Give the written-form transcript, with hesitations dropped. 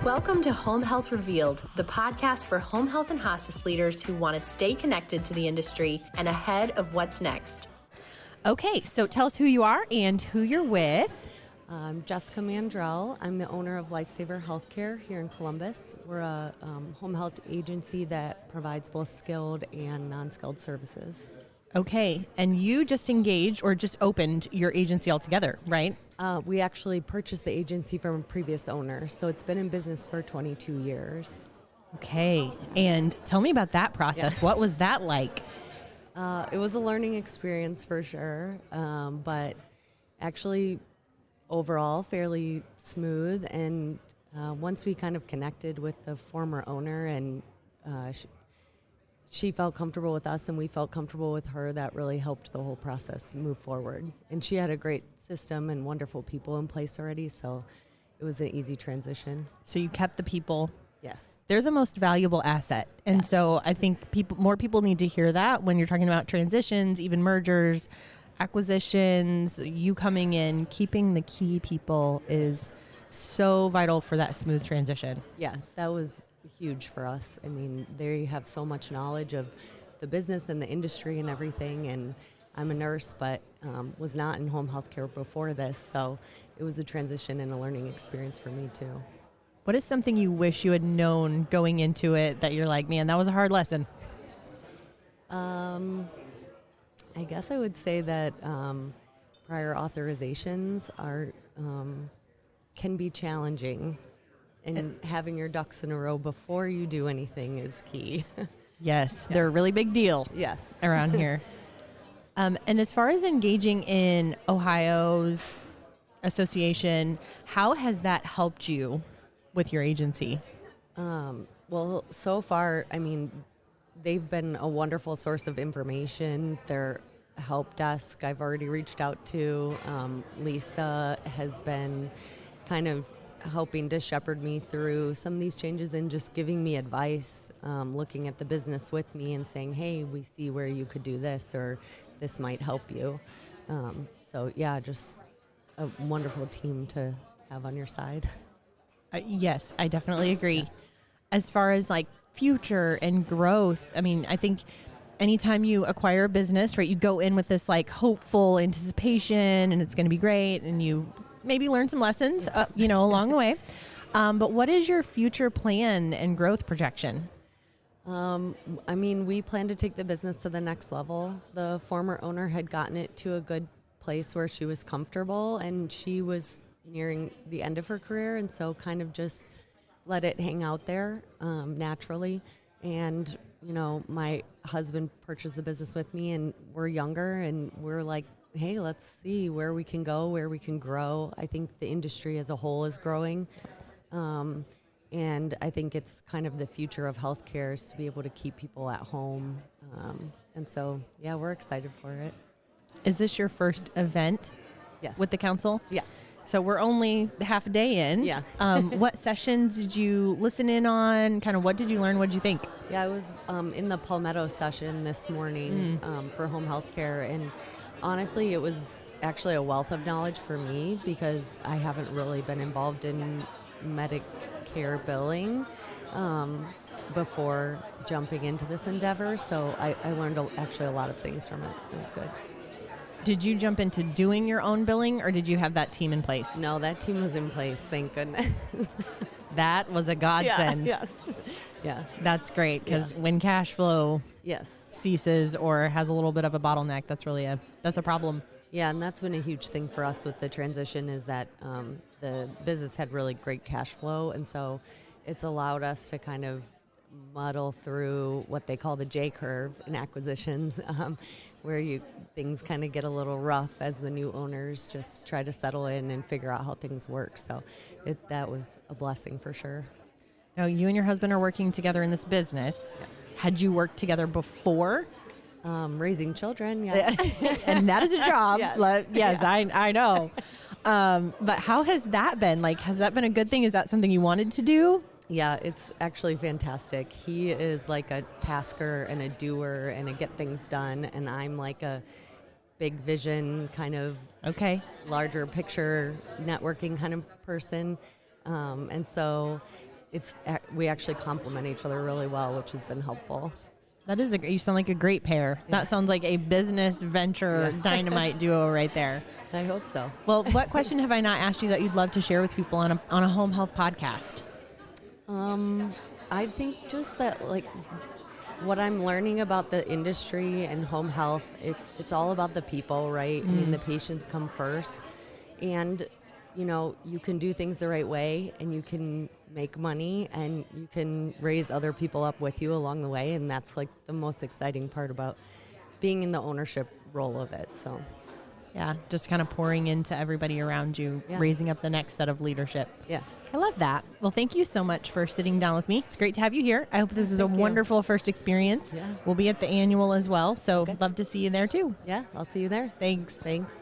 Welcome to Home Health Revealed, the podcast for home health and hospice leaders who want to stay connected to the industry and ahead of what's next. Okay, so tell us who you are and who you're with. I'm Jessica Mandrell. I'm the owner of Lifesaver Healthcare here in Columbus. We're a home health agency that provides both skilled and non-skilled services. Okay, and you just engaged or just opened your agency altogether, right? We actually purchased the agency from a previous owner, so it's been in business for 22 years. Okay, and tell me about that process. What was that like? It was a learning experience for sure, but actually overall fairly smooth. And once we kind of connected with the former owner and she felt comfortable with us and we felt comfortable with her, that really helped the whole process move forward. And she had a great system and wonderful people in place already, so it was an easy transition. So you kept the people. Yes. They're the most valuable asset. And Yes. so I think more people need to hear that when you're talking about transitions, even mergers, acquisitions, you coming in, keeping the key people is so vital for that smooth transition. Yeah, that was huge for us. I mean, they have so much knowledge of the business and the industry and everything. And I'm a nurse, but was not in home health care before this. So it was a transition and a learning experience for me too. What is something you wish you had known going into it that you're like, man, that was a hard lesson? I guess I would say that prior authorizations can be challenging. And having your ducks in a row before you do anything is key. Yes, they're a really big deal. Yes. Around here. And as far as engaging in Ohio's association, how has that helped you with your agency? Well, so far, I mean, they've been a wonderful source of information. Their help desk I've already reached out to. Lisa has been kind of helping to shepherd me through some of these changes and just giving me advice, looking at the business with me and saying, hey, we see where you could do this or this might help you. So yeah, just a wonderful team to have on your side. Yes, I definitely agree. As far as like future and growth, I mean, I think anytime you acquire a business, right, you go in with this like hopeful anticipation and it's going to be great and you maybe learn some lessons, along the way. But what is your future plan and growth projection? I mean, we plan to take the business to the next level. The former owner had gotten it to a good place where she was comfortable and she was nearing the end of her career. And so kind of just let it hang out there naturally. And, my husband purchased the business with me and we're younger and we're like, hey, let's see where we can go, where we can grow. I think the industry as a whole is growing. And I think it's kind of the future of healthcare is to be able to keep people at home. And so, yeah, we're excited for it. Is this your first event Yes. with the council? Yeah. So we're only half a day in. Yeah. What sessions did you listen in on? Kind of what did you learn? What did you think? Yeah, I was in the Palmetto session this morning for home health care. And honestly, it was actually a wealth of knowledge for me because I haven't really been involved in Medicare billing before jumping into this endeavor. So I learned actually a lot of things from it. It was good. Did you jump into doing your own billing or did you have that team in place? No, that team was in place, thank goodness. That was a godsend. Yeah, yes. Yeah. That's great because when cash flow Yes. ceases or has a little bit of a bottleneck, that's a problem. Yeah, and that's been a huge thing for us with the transition is that the business had really great cash flow, and so it's allowed us to kind of muddle through what they call the J curve in acquisitions, where things kind of get a little rough as the new owners just try to settle in and figure out how things work. So that was a blessing for sure. Now, you and your husband are working together in this business. Yes. Had you worked together before? Raising children, yeah. And that is a job. Yes. Yes, Yeah. I know. But how has that been? Like, has that been a good thing? Is that something you wanted to do? Yeah, it's actually fantastic. He is like a tasker and a doer and a get things done, and I'm like a big vision kind of larger picture networking kind of person. And so we actually complement each other really well, which has been helpful. That is you sound like a great pair. Yeah. That sounds like a business venture dynamite duo right there. I hope so. Well, what question have I not asked you that you'd love to share with people on a home health podcast? I think just that, like, what I'm learning about the industry and home health, it's all about the people, right? I mean, the patients come first, and you can do things the right way, and you can make money, and you can raise other people up with you along the way, and that's like the most exciting part about being in the ownership role of it. So yeah, just kind of pouring into everybody around you, raising up the next set of leadership. Yeah. I love that. Well, thank you so much for sitting down with me. It's great to have you here. I hope this is a wonderful first experience. Yeah. We'll be at the annual as well, so love to see you there too. Yeah, I'll see you there. Thanks. Thanks.